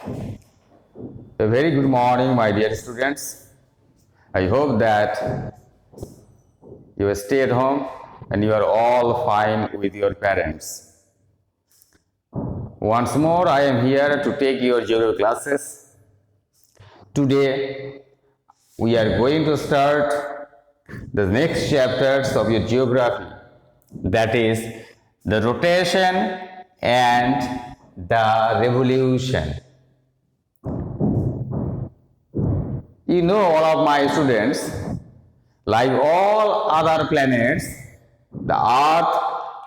A very good morning, my dear students. I hope that you stay at home and you are all fine with your parents. Once more, I am here to take your geography classes. Today, we are going to start the next chapters of your geography, that is, the rotation and the revolution. You know, all of my students, like all other planets, the Earth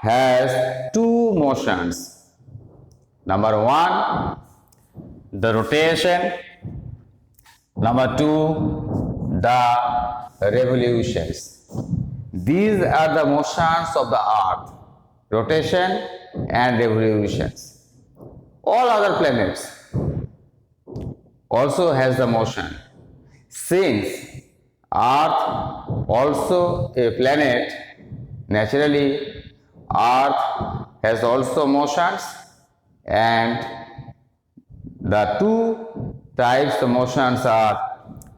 has two motions. Number one, the rotation. Number two, the revolutions. These are the motions of the Earth, rotation and revolutions. All other planets also has the motion. Since Earth also a planet, naturally Earth has also motions, and the two types of motions are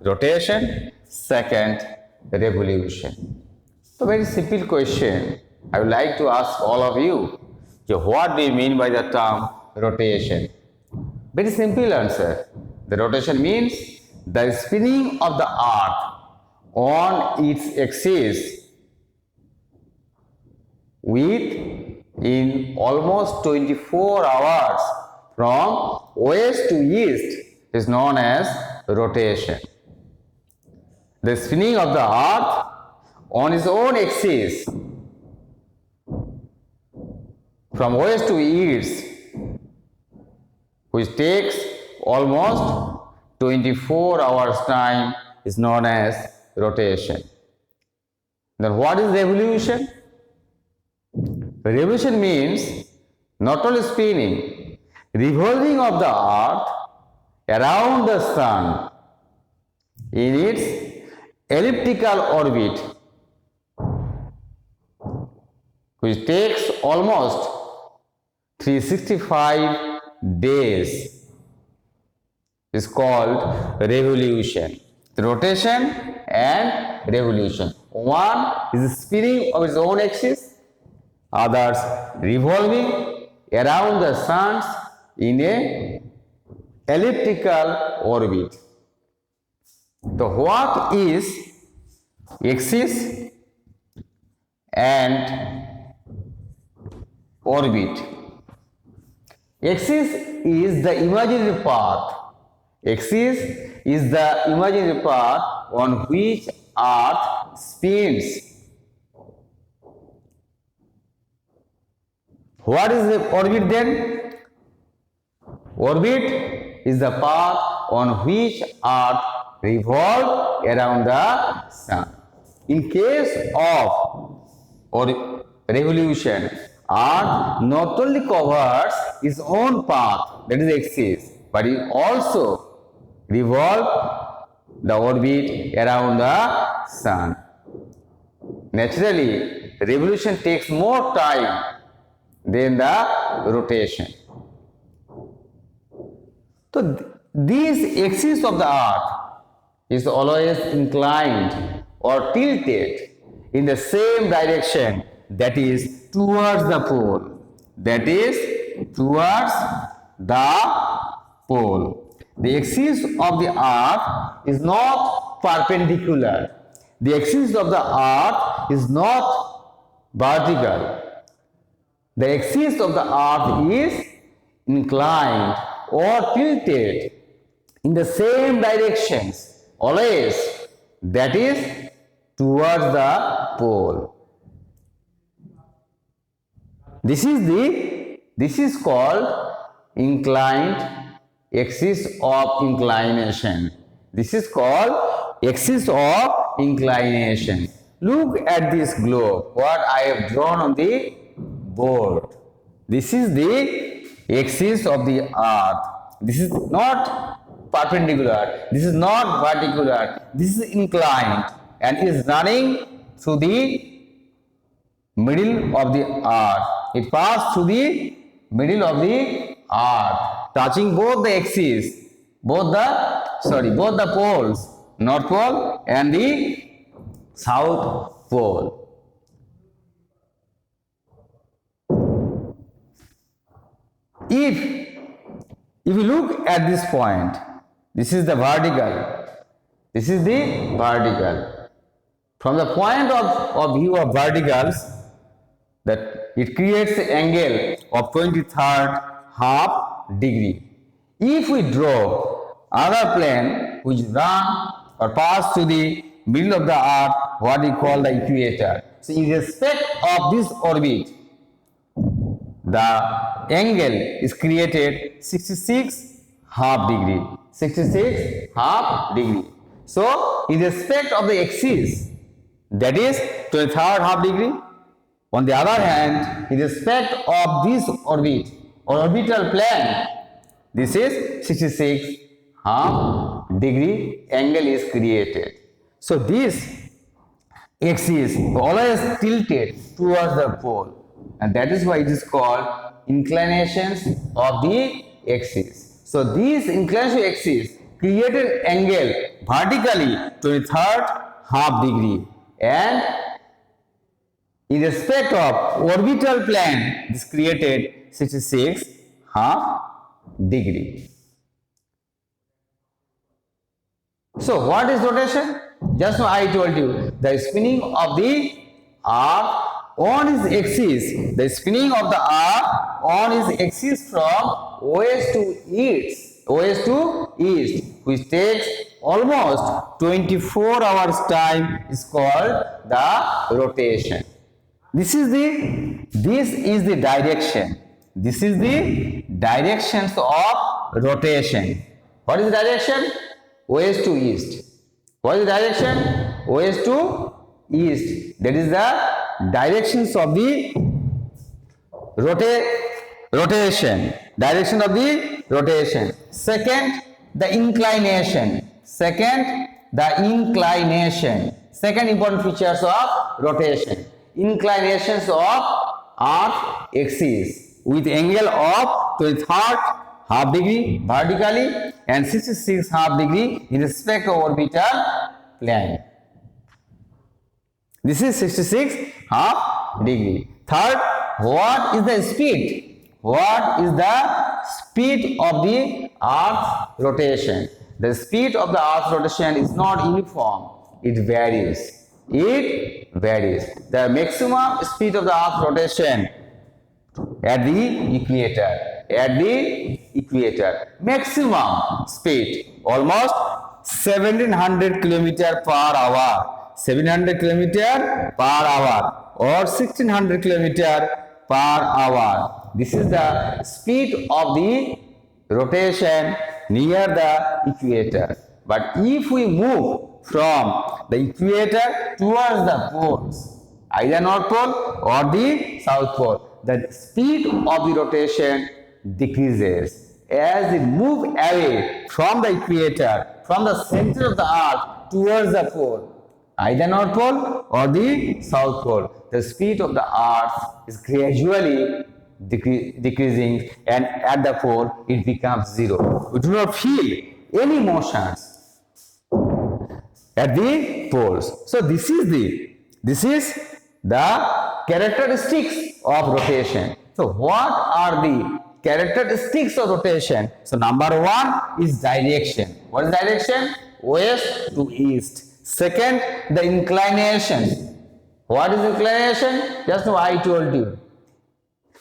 rotation, second revolution. So very simple question I would like to ask all of you. So what do you mean by the term rotation? Very simple answer. The rotation means the spinning of the earth on its axis in almost 24 hours from west to east is known as rotation. The spinning of the earth on its own axis from west to east, which takes almost 24 hours time, is known as rotation. Then what is revolution? Revolution means not only spinning, revolving of the earth around the sun in its elliptical orbit, which takes almost 365 days, is called revolution. Rotation and revolution. One is spinning of its own axis, others revolving around the sun in a elliptical orbit. So what is axis and orbit? Axis is the imaginary path. Axis is the imaginary path on which Earth spins. What is the orbit then? Orbit is the path on which Earth revolves around the sun. In case of revolution, Earth not only covers its own path, that is axis, but it also revolves the orbit around the sun. Naturally, revolution takes more time than the rotation. So this axis of the earth is always inclined or tilted in the same direction, that is towards the pole. That is towards the pole. The axis of the earth is not perpendicular. The axis of the earth is not vertical. The axis of the earth is inclined or tilted in the same directions always, that is towards the pole. This is called inclined axis of inclination. This is called axis of inclination. Look at this globe, what I have drawn on the board. This is the axis of the earth. This is not perpendicular, this is not vertical, this is inclined and is running through the middle of the earth. It passed through the middle of the earth touching both the axes, both the poles, North Pole and the South Pole. If you look at this point, this is the vertical. This is the vertical. From the point of view of verticals, that it creates an angle of 23rd half degree. If we draw other plane which run or pass to the middle of the earth, what we call the equator. So in respect of this orbit, the angle is created 66 half degree. 66 half degree. So in respect of the axis, that is 23rd half degree. On the other hand, in respect of this orbit or orbital plane, this is 66 half degree angle is created. So this axis always tilted towards the pole, and that is why it is called inclinations of the axis. So these inclination axis created angle vertically 23rd half degree, and in respect of orbital plane, this created 66 half degree. So what is rotation? Just now I told you, the spinning of the earth on its axis, the spinning of the earth on its axis from west to east, which takes almost 24 hours time, is called the rotation. This is the direction. This is the directions of rotation. What is the direction? West to east. What is the direction? West to east. That is the directions of the rotation. Direction of the rotation. Second, the inclination. Second important features of rotation. Inclinations of earth axis with angle of 23rd half degree vertically and 66 half degree in respect of orbital plane. This is 66 half degree. Third, what is the speed? What is the speed of the earth rotation? The speed of the earth rotation is not uniform. It varies. The maximum speed of the earth rotation at the equator, maximum speed almost 1700 km per hour, 700 km per hour or 1600 km per hour. This is the speed of the rotation near the equator. But if we move from the equator towards the poles, either North Pole or the South Pole, the speed of the rotation decreases. As it moves away from the equator, from the center of the earth towards the pole, either North Pole or the South Pole, the speed of the earth is gradually decreasing, and at the pole it becomes zero. We do not feel any motions at the poles. So this is the characteristics of rotation. So what are the characteristics of rotation? So number one is direction. What is direction? West to east. Second, the inclination. What is inclination? Just now I told you.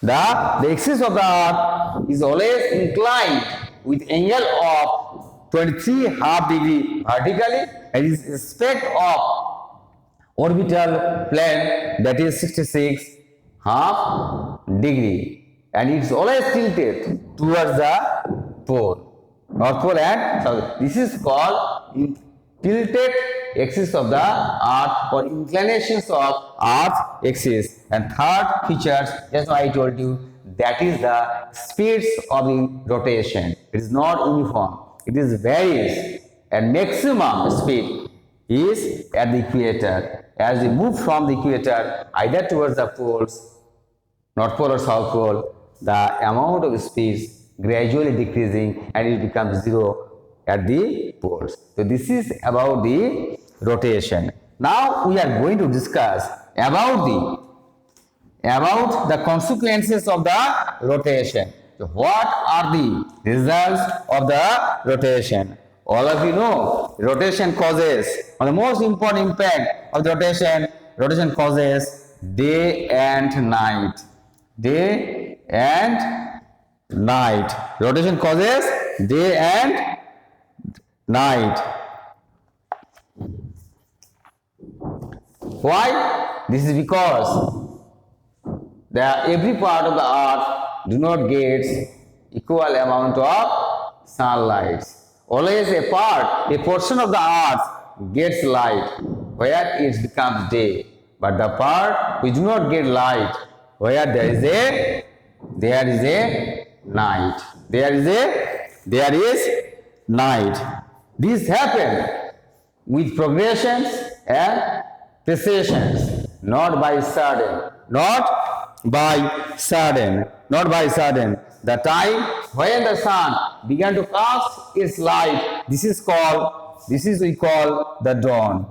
The axis of the earth is always inclined with angle of 23 half degree vertically and is respect of orbital plane, that is 66 half degree, and it's always tilted towards the pole, North Pole and South. This is called tilted axis of the earth or inclinations of earth axis. And third features, just I told you, that is the speeds of the rotation. It is not uniform, it is varies, and maximum speed is at the equator. As we move from the equator either towards the poles, North Pole or South Pole, the amount of speed gradually decreasing and it becomes zero at the poles. So this is about the rotation. Now we are going to discuss about the consequences of the rotation. So what are the results of the rotation? All of you know rotation causes, or the most important impact of the rotation causes day and night. Day and night. Rotation causes day and night. Why? This is because every part of the earth do not get equal amount of sunlight. Always a portion of the earth gets light where it becomes day, but the part which do not get light where there is a night. There is night. This happens with progressions and precessions, not by sudden. The time when the sun began to cast its light, this is we call the dawn.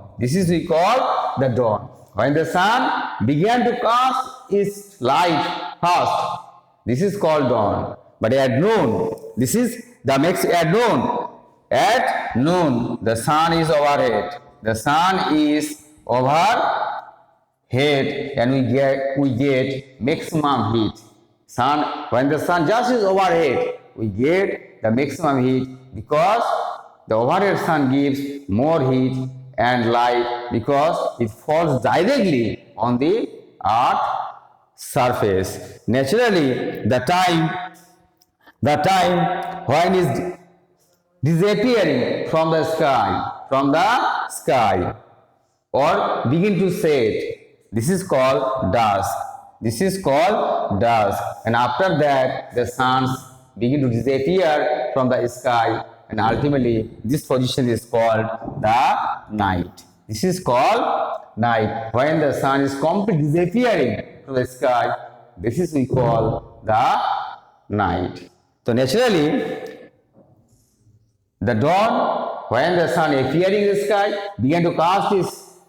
When the sun began to cast its light first, this is called dawn. But at noon, At noon, the sun is overhead. And we get maximum heat. When the sun just is overhead, we get the maximum heat because the overhead sun gives more heat and light because it falls directly on the earth surface. Naturally, the time when is disappearing from the sky or begin to set, this is called dusk. And after that, the suns begin to disappear from the sky, and ultimately this position is called the night. This is called night. When the sun is completely disappearing from the sky, this is we call the night. So naturally, the dawn, when the sun appearing in the sky, began to cast its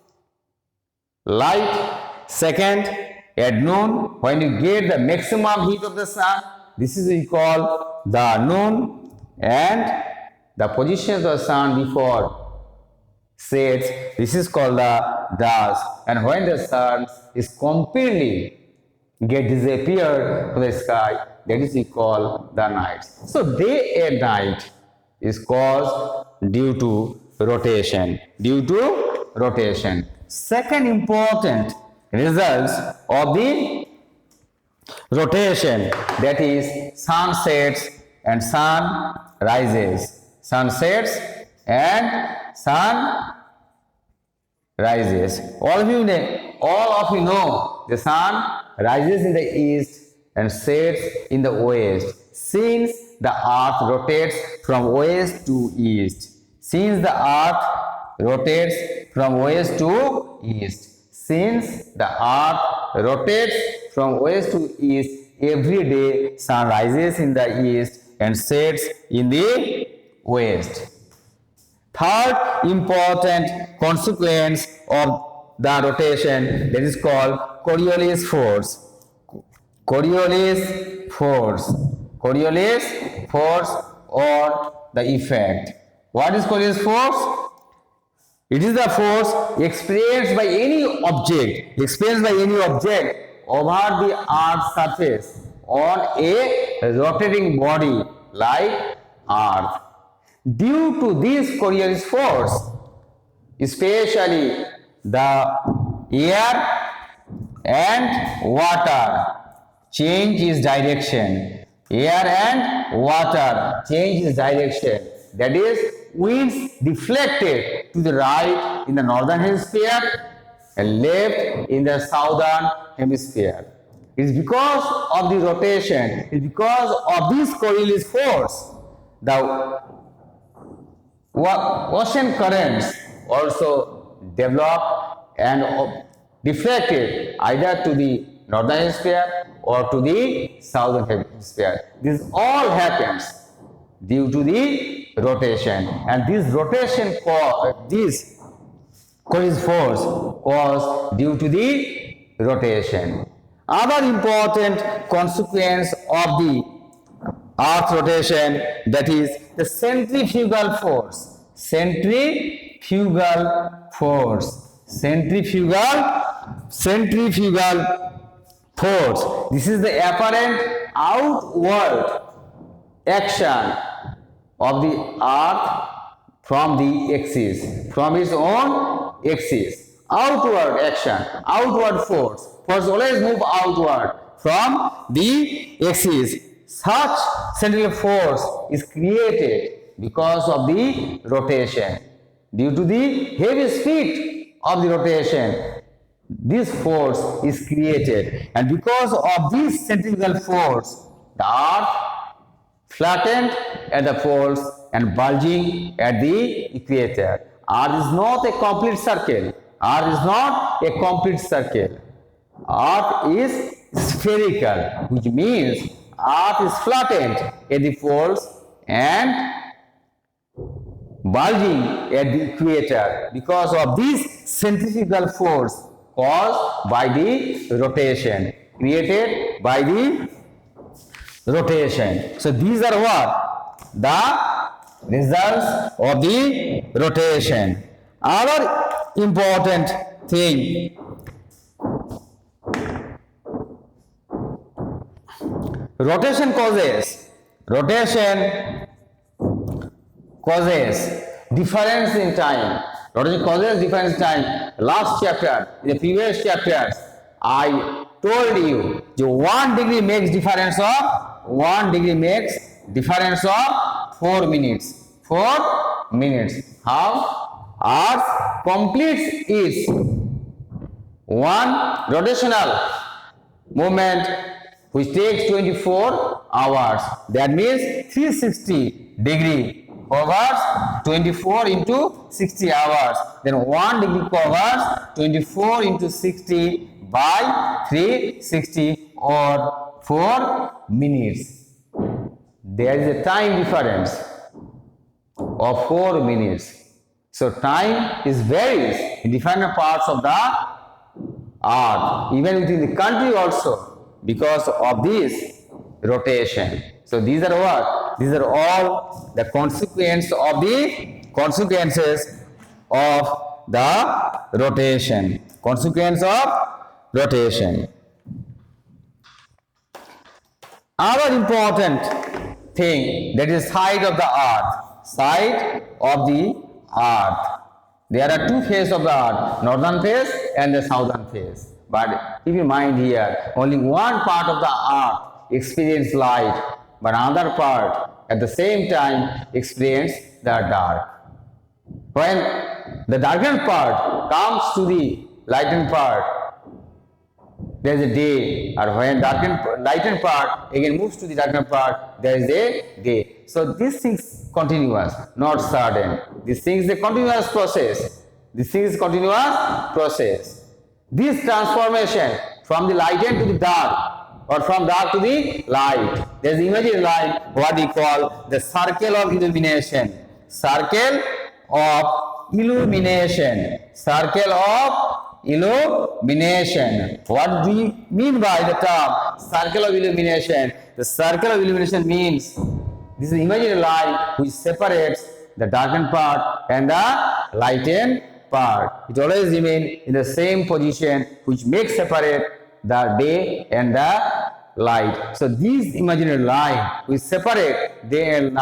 light. Second, at noon, when you get the maximum heat of the sun, this is we call the noon, and the position of the sun before sets, this is called the dusk. And when the sun is completely disappeared from the sky, that is we call the night. So day and night is caused due to rotation. Second important results of the rotation, that is sun sets and sun rises. All of you know the sun rises in the east and sets in the west, since the earth rotates from west to east. Since the earth rotates from west to east, every day sun rises in the east and sets in the west. Third important consequence of the rotation, that is called Coriolis force. Coriolis force or the effect. What is Coriolis force? It is the force experienced by any object over the earth's surface on a rotating body like earth. Due to this Coriolis force, especially the air and water change its direction. That is, winds deflected to the right in the northern hemisphere and left in the southern hemisphere. It is because of the rotation, it is because of this Coriolis force, the ocean currents also developed and deflected either to the northern hemisphere or to the southern hemisphere. This all happens due to the rotation, and this rotation this causes force caused due to the rotation. Other important consequence of the Earth rotation, that is the centrifugal force. Centrifugal force. Centrifugal force. This is the apparent outward action of the Earth from the axis, from its own axis. Outward action, outward force. Force always move outward from the axis. Such centrifugal force is created because of the rotation. Due to the heavy speed of the rotation, this force is created, and because of this centrifugal force, the Earth flattened at the poles and bulging at the equator. Earth is not a complete circle. Earth is not a complete circle. Earth is spherical, which means Earth is flattened at the poles and bulging at the equator because of this centrifugal force caused by the rotation, created by the rotation. So these are what? The results of the rotation. Other important thing, rotation causes difference in time. Rotation causes difference in time. Last chapter, in the previous chapters, I told you the 1 degree makes difference of 4 minutes. 4 minutes. How? Earth completes its one rotational movement which takes 24 hours. That means 360 degree covers 24 into 60 hours. Then 1 degree covers 24 into 60 by 360 or 4 minutes. There is a time difference of 4 minutes. So time is varies in different parts of the earth, even within the country also, because of this rotation. So these are what? These are all the consequences of the rotation. Consequence of rotation. Other important thing, that is side of the earth. Side of the earth. There are two phases of the earth, northern phase and the southern phase. But keep in mind here, only one part of the earth experiences light, but another part at the same time experiences the dark. When the darkened part comes to the lightened part, there is a day, or when lightened part again moves to the darkened part, there is a day. So this thing is continuous, not sudden. This thing is a continuous process. This transformation from the lightened to the dark, or from dark to the light, there is imaginary line, what we call the circle of illumination. Circle of illumination. Circle of illumination. What do we mean by the term circle of illumination? The circle of illumination means this is an imaginary line which separates the darkened part and the lightened part. It always remains in the same position, which makes separate the day and the light. So this imaginary line which separate day and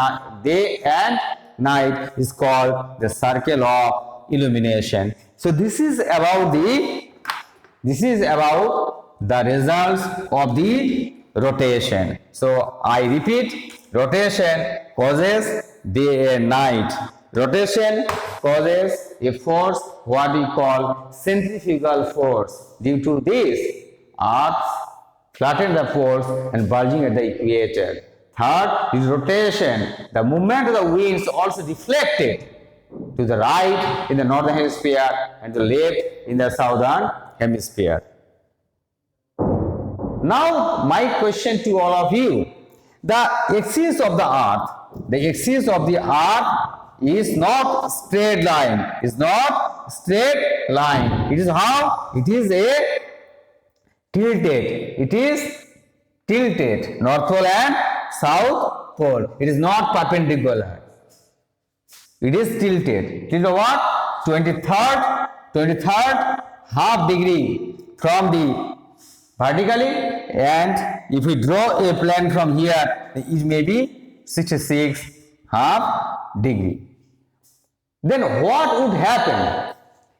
night is called the circle of illumination. So this is about the results of the rotation. So I repeat, rotation causes day and night. Rotation causes a force what we call centrifugal force. Due to this, earth flattens the poles and bulging at the equator. Third is rotation. The movement of the winds also deflected to the right in the northern hemisphere and to the left in the southern hemisphere. Now my question to all of you, the axis of the earth, is not straight line, it is how? It is a tilted, north pole and south pole. It is not perpendicular, it is tilted. Tilted what? 23rd half degree from the vertically, and if we draw a plane from here, it may be 66 half degree. Then what would happen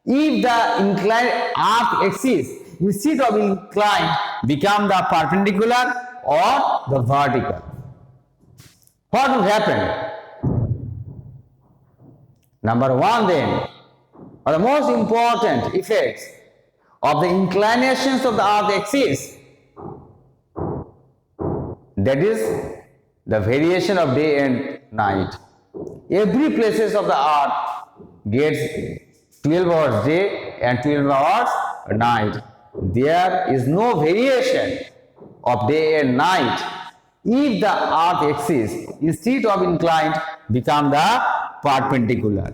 if the inclined earth axis, instead of inclined, become the perpendicular or the vertical? What would happen? Number one then, or the most important effects of the inclinations of the earth axis, that is the variation of day and night. Every places of the earth gets 12 hours day and 12 hours night. There is no variation of day and night if the earth axis, instead of inclined, become the perpendicular.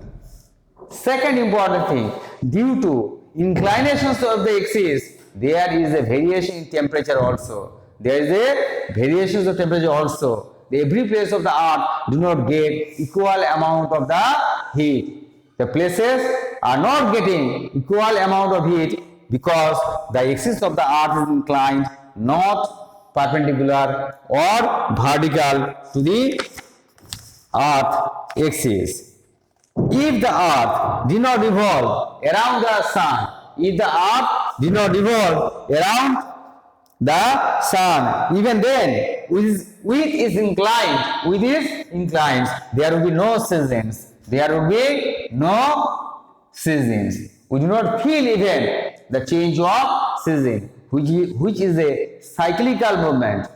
Second important thing, due to inclinations of the axis, there is a variation in temperature also. Every place of the earth do not get equal amount of the heat. The places are not getting equal amount of heat because the axis of the earth is inclined, not perpendicular or vertical to the earth axis. If the earth did not revolve around the sun, even then, with its inclined, there will be no seasons. We do not feel even the change of season, which is a cyclical movement.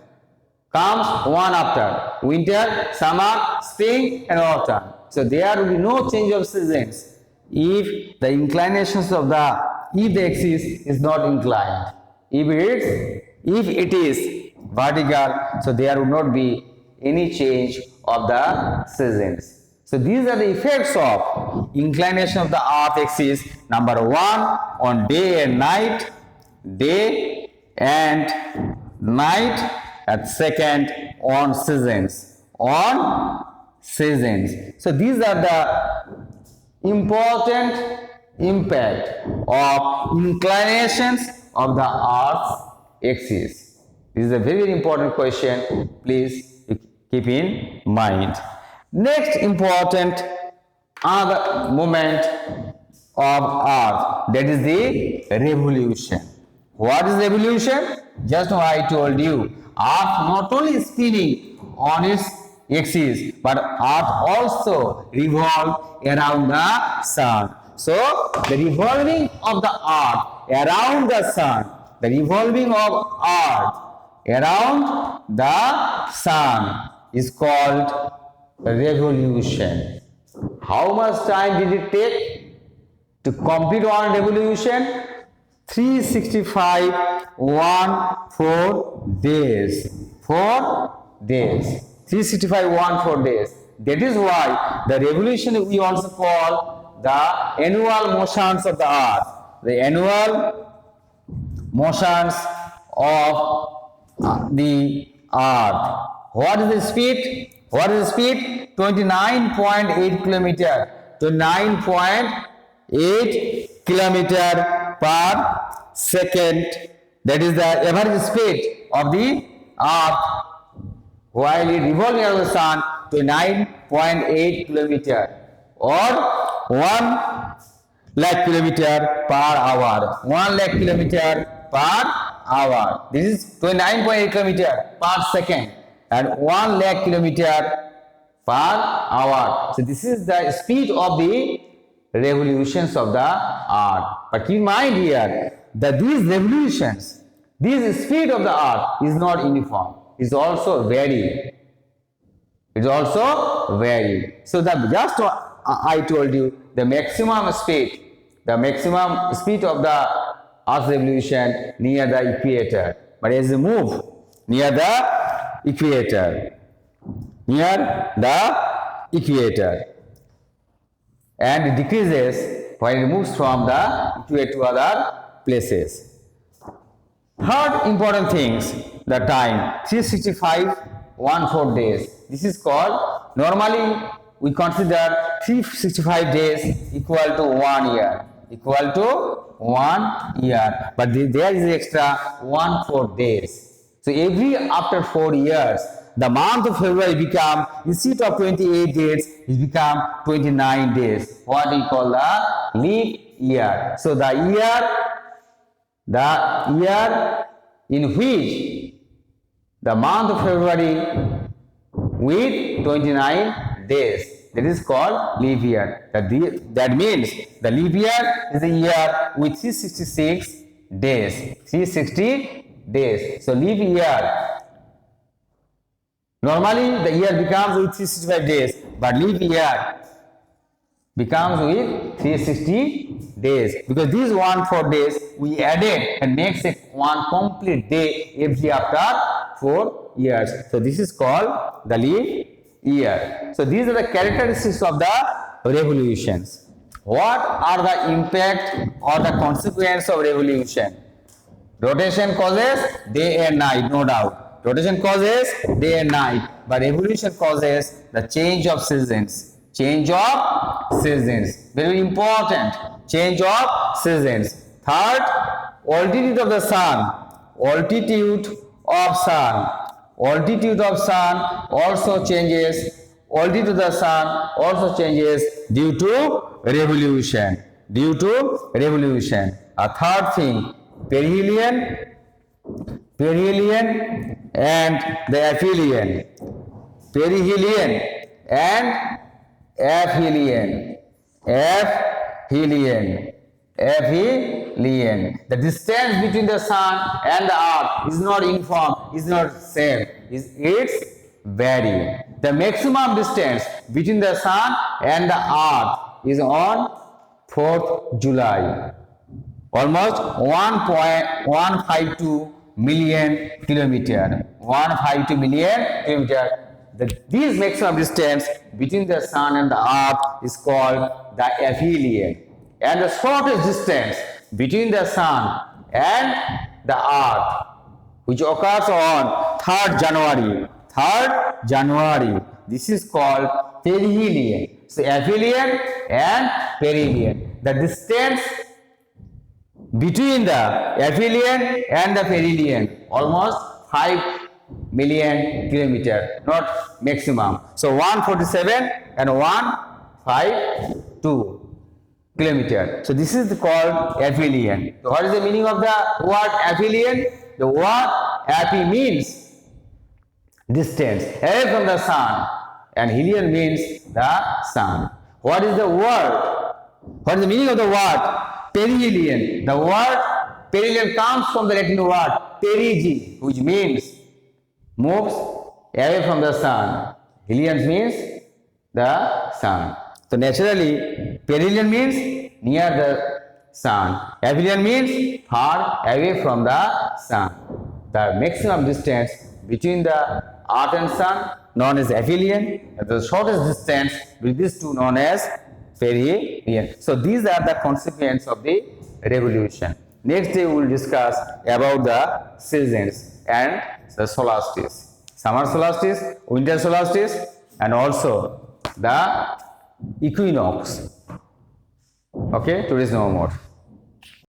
Comes one after winter, summer, spring, and autumn. So there will be no change of seasons if the inclinations of the axis is not inclined. If it is vertical, so there will not be any change of the seasons. So these are the effects of inclination of the earth axis. Number one, on day and night, and second on seasons. So these are the important impact of inclinations of the earth's axis. This is a very important question. Please keep in mind. Next important other moment of earth, that is the revolution. What is revolution? Just now I told you, earth not only spinning on its axis, but earth also revolve around the sun. So the revolving of the earth around the sun, is called revolution. How much time did it take to complete one revolution? 365 days. 4 days. 365 days. That is why the revolution we also call the annual motions of the earth. The annual motions of the earth. What is the speed? 29.8 kilometer. 29.8 kilometer per second. That is the average speed of the earth while it revolving around the sun, to 9.8 kilometer or 1 lakh kilometer per hour. 1 lakh kilometer per hour. This is 29.8 kilometer per second and 1 lakh kilometer per hour. So this is the speed of the revolutions of the earth. But keep in mind here that these revolutions, this speed of the earth is not uniform. It's also vary. So I told you the maximum speed of the earth's revolution near the equator. but as you move near the equator, and it decreases when it moves from the equator to other places. Third important things, the time 365 1/4 days. This is called, normally we consider 365 days equal to 1 year, but there is extra 1/4 days. So every after 4 years, the month of February become, instead of 28 days, it become 29 days. What we call the leap year. So the year in which the month of February with 29 days, that is called leap year. That means the leap year is a year with 366 days. 360 days. So leap year, normally the year becomes with 365 days, but leap year becomes with 360 days, because these 1/4 days we added and makes it one complete day every after 4 years. So this is called the leap year. So these are the characteristics of the revolutions. What are the impact or the consequence of revolution? Rotation causes day and night, no doubt. Rotation causes day and night, but revolution causes the change of seasons. Change of seasons, very important. Change of seasons. Third, altitude of the sun. Altitude of sun also changes. Altitude of the sun also changes due to revolution. A third thing, perihelion and the aphelion. Perihelion and aphelion. The distance between the sun and the earth is not uniform, is not same, it's vary. The maximum distance between the sun and the earth is on 4th July, almost 1.152 million kilometer. 152 million kilometer. This maximum distance between the sun and the earth is called the aphelion. And the shortest distance between the sun and the earth, which occurs on 3rd January, this is called perihelion. So aphelion and perihelion. The distance between the aphelion and the perihelion, almost 5 million kilometer, not maximum. So 147 and 152 kilometer. So this is called aphelion. So what is the meaning of the word aphelion? The word aphe means distance away from the sun, and helion means the sun. What is the word? What is the meaning of the word perihelion? The word perihelion comes from the Latin word perigi, which means moves away from the sun. Helion means the sun. So naturally, perihelion means near the sun. Aphelion means far away from the sun. The maximum distance between the earth and sun known as aphelion, and the shortest distance with these two known as perihelion. So these are the consequences of the revolution. Next day we will discuss about the seasons and the solstice. Summer solstice, winter solstice, and also the equinox. Okay, today is no more.